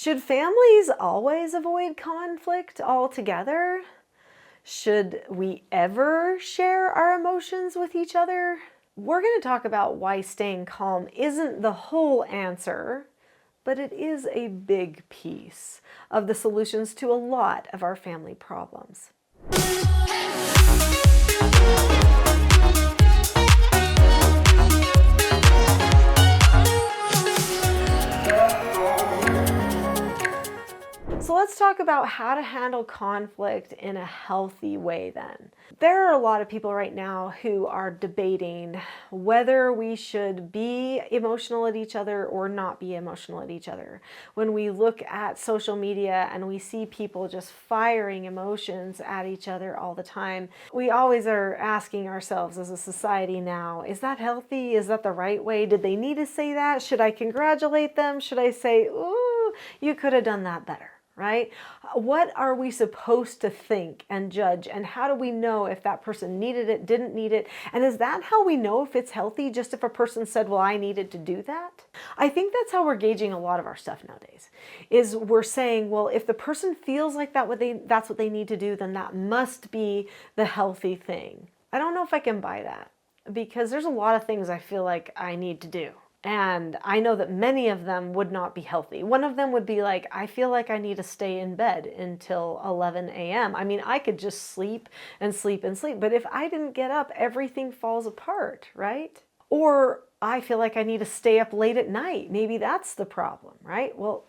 Should families always avoid conflict altogether? Should we ever share our emotions with each other? We're going to talk about why staying calm isn't the whole answer, but it is a big piece of the solutions to a lot of our family problems. So let's talk about how to handle conflict in a healthy way then. There are a lot of people right now who are debating whether we should be emotional at each other or not be emotional at each other. When we look at social media and we see people just firing emotions at each other all the time, we always are asking ourselves as a society now, is that healthy? Is that the right way? Did they need to say that? Should I congratulate them? Should I say, ooh, you could have done that better? Right? What are we supposed to think and judge? And how do we know if that person needed it, didn't need it? And is that how we know if it's healthy? Just if a person said, well, I needed to do that? I think that's how we're gauging a lot of our stuff nowadays, is we're saying, well, if the person feels like that's what they need to do, then that must be the healthy thing. I don't know if I can buy that, because there's a lot of things I feel like I need to do. And I know that many of them would not be healthy. One of them would be like, I feel like I need to stay in bed until 11 a.m. I mean, I could just sleep and sleep and sleep. But if I didn't get up, everything falls apart, right? Or I feel like I need to stay up late at night. Maybe that's the problem, right? Well,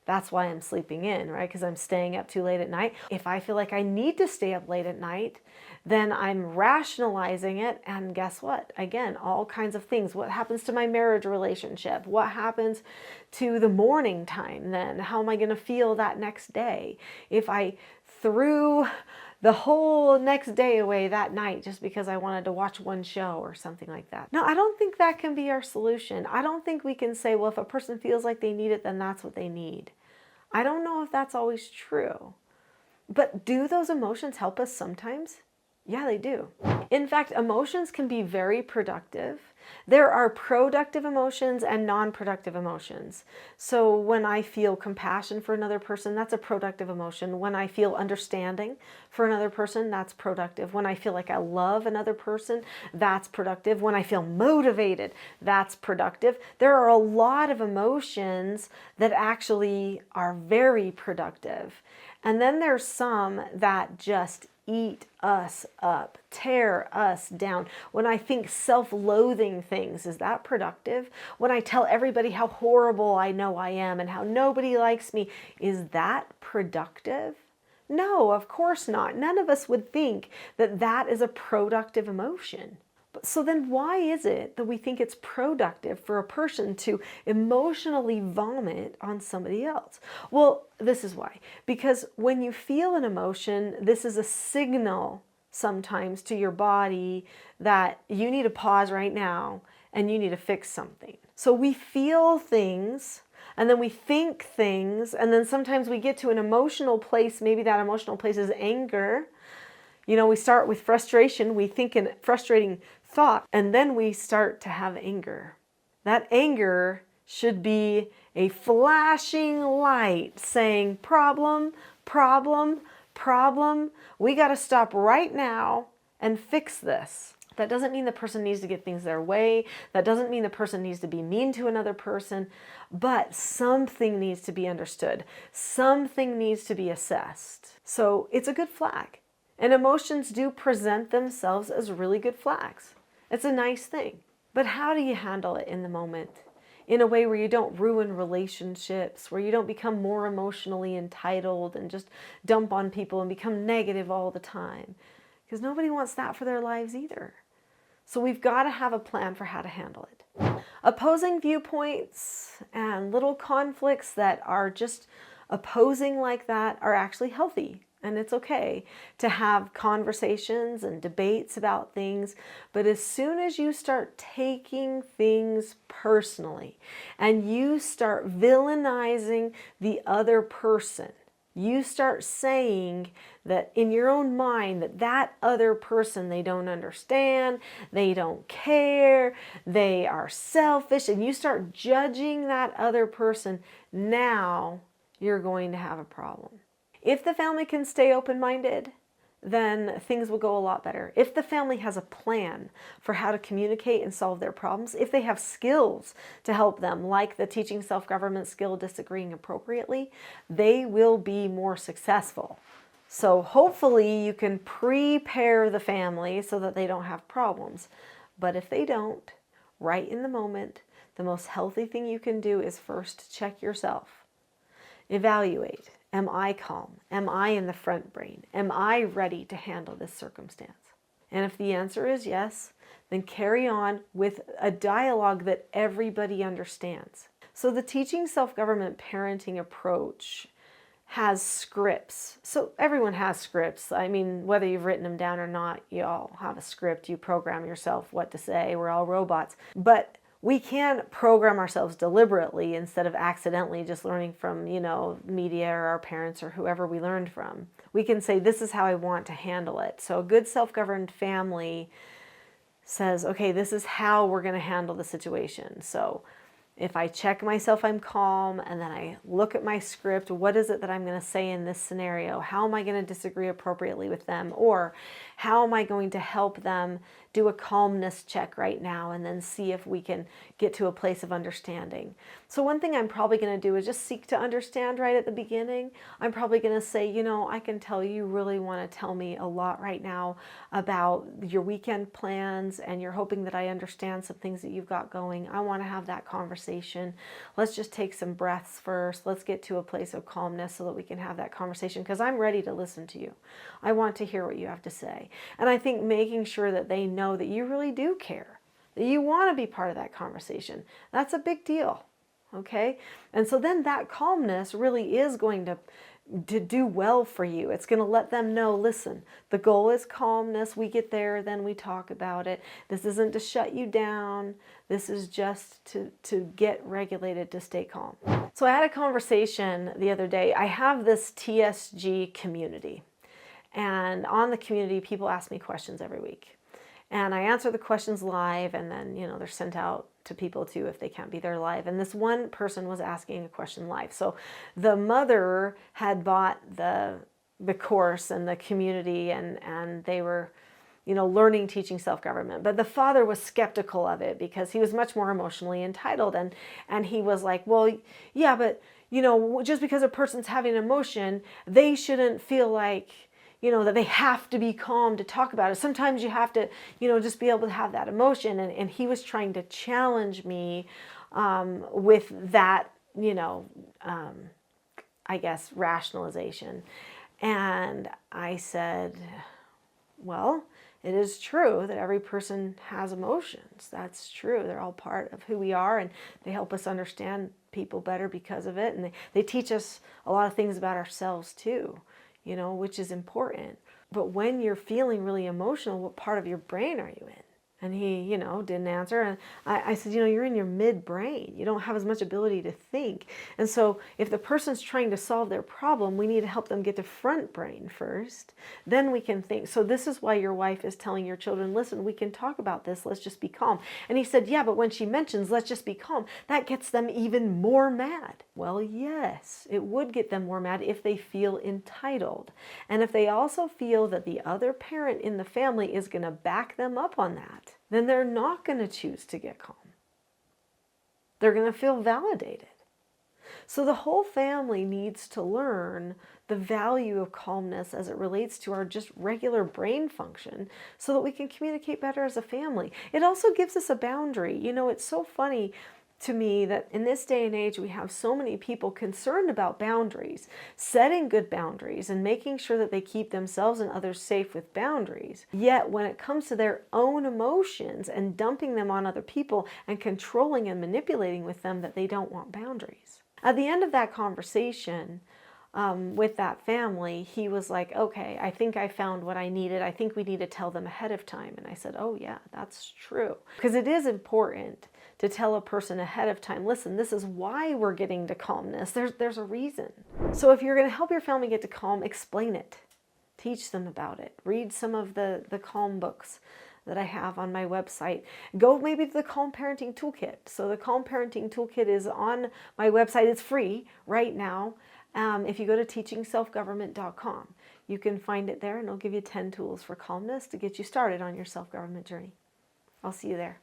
that's why I'm sleeping in, right? Because I'm staying up too late at night. If I feel like I need to stay up late at night, then I'm rationalizing it. And guess what? Again, all kinds of things. What happens to my marriage relationship? What happens to the morning time then? How am I going to feel that next day? If I threw the whole next day away that night just because I wanted to watch one show or something like that. No, I don't think that can be our solution. I don't think we can say, well, if a person feels like they need it, then that's what they need. I don't know if that's always true. But do those emotions help us sometimes? Yeah, they do. In fact, emotions can be very productive. There are productive emotions and non-productive emotions. So when I feel compassion for another person, that's a productive emotion. When I feel understanding for another person, that's productive. When I feel like I love another person, that's productive. When I feel motivated, that's productive. There are a lot of emotions that actually are very productive. And then there's some that just eat us up, tear us down. When I think self-loathing things, is that productive? When I tell everybody how horrible I know I am and how nobody likes me, is that productive? No, of course not. None of us would think that that is a productive emotion. So then why is it that we think it's productive for a person to emotionally vomit on somebody else? Well, this is why. Because when you feel an emotion, this is a signal sometimes to your body that you need to pause right now and you need to fix something. So we feel things, and then we think things, and then sometimes we get to an emotional place. Maybe that emotional place is anger. You know, we start with frustration. We think in frustrating thought, and then we start to have anger. That anger should be a flashing light saying, problem, problem, problem. We got to stop right now and fix this. That doesn't mean the person needs to get things their way. That doesn't mean the person needs to be mean to another person, but something needs to be understood. Something needs to be assessed. So it's a good flag. And emotions do present themselves as really good flags. It's a nice thing. But how do you handle it in the moment? In a way where you don't ruin relationships, where you don't become more emotionally entitled and just dump on people and become negative all the time. Because nobody wants that for their lives either. So we've got to have a plan for how to handle it. Opposing viewpoints and little conflicts that are just opposing like that are actually healthy. And it's okay to have conversations and debates about things. But as soon as you start taking things personally and you start villainizing the other person, you start saying that in your own mind that that other person, they don't understand, they don't care, they are selfish, and you start judging that other person, now you're going to have a problem. If the family can stay open-minded, then things will go a lot better. If the family has a plan for how to communicate and solve their problems, if they have skills to help them, like the teaching self-government skill, disagreeing appropriately, they will be more successful. So hopefully you can prepare the family so that they don't have problems. But if they don't, right in the moment, the most healthy thing you can do is first check yourself. Evaluate. Am I calm? Am I in the front brain? Am I ready to handle this circumstance? And if the answer is yes, then carry on with a dialogue that everybody understands. So the teaching self-government parenting approach has scripts. So everyone has scripts. I mean, whether you've written them down or not, you all have a script. You program yourself what to say. We're all robots. But we can program ourselves deliberately instead of accidentally just learning from, media or our parents or whoever we learned from. We can say, this is how I want to handle it. So a good self-governed family says, okay, this is how we're going to handle the situation. So if I check myself, I'm calm, and then I look at my script, what is it that I'm going to say in this scenario? How am I going to disagree appropriately with them? Or how am I going to help them do a calmness check right now and then see if we can get to a place of understanding? So one thing I'm probably going to do is just seek to understand right at the beginning. I'm probably going to say, I can tell you really want to tell me a lot right now about your weekend plans, and you're hoping that I understand some things that you've got going. I want to have that conversation. Let's just take some breaths first. Let's get to a place of calmness so that we can have that conversation, because I'm ready to listen to you. I want to hear what you have to say. And I think making sure that they know that you really do care, that you want to be part of that conversation, that's a big deal. Okay? And so then that calmness really is going to do well for you. It's going to let them know, listen, the goal is calmness. We get there, then we talk about it. This isn't to shut you down. This is just to get regulated, to stay calm. So I had a conversation the other day. I have this TSG community. And on the community, people ask me questions every week. And I answer the questions live, and then, they're sent out to people too if they can't be there live. And this one person was asking a question live. So the mother had bought the course and the community, and they were, learning teaching self-government. But the father was skeptical of it because he was much more emotionally entitled. And he was like, well, yeah, but, just because a person's having an emotion, they shouldn't feel like, that they have to be calm to talk about it. Sometimes you have to, just be able to have that emotion. And he was trying to challenge me with that, I guess, rationalization. And I said, well, it is true that every person has emotions. That's true. They're all part of who we are, and they help us understand people better because of it. And they teach us a lot of things about ourselves too, which is important. But when you're feeling really emotional, what part of your brain are you in? And he, didn't answer. And I said, you're in your midbrain. You don't have as much ability to think. And so if the person's trying to solve their problem, we need to help them get to front brain first. Then we can think. So this is why your wife is telling your children, listen, we can talk about this. Let's just be calm. And he said, yeah, but when she mentions, let's just be calm, that gets them even more mad. Well, yes, it would get them more mad if they feel entitled. And if they also feel that the other parent in the family is going to back them up on that, then they're not going to choose to get calm. They're going to feel validated. So the whole family needs to learn the value of calmness as it relates to our just regular brain function so that we can communicate better as a family. It also gives us a boundary. It's so funny to me that in this day and age, we have so many people concerned about boundaries, setting good boundaries and making sure that they keep themselves and others safe with boundaries. Yet when it comes to their own emotions and dumping them on other people and controlling and manipulating with them, that they don't want boundaries. At the end of that conversation, with that family, he was like, okay, I think I found what I needed. I think we need to tell them ahead of time. And I said, oh yeah, that's true. Because it is important to tell a person ahead of time, listen, this is why we're getting to calmness. There's a reason. So if you're going to help your family get to calm, explain it. Teach them about it. Read some of the calm books that I have on my website. Go maybe to the Calm Parenting Toolkit. So the Calm Parenting Toolkit is on my website. It's free right now. If you go to teachingselfgovernment.com, you can find it there, and it'll give you 10 tools for calmness to get you started on your self-government journey. I'll see you there.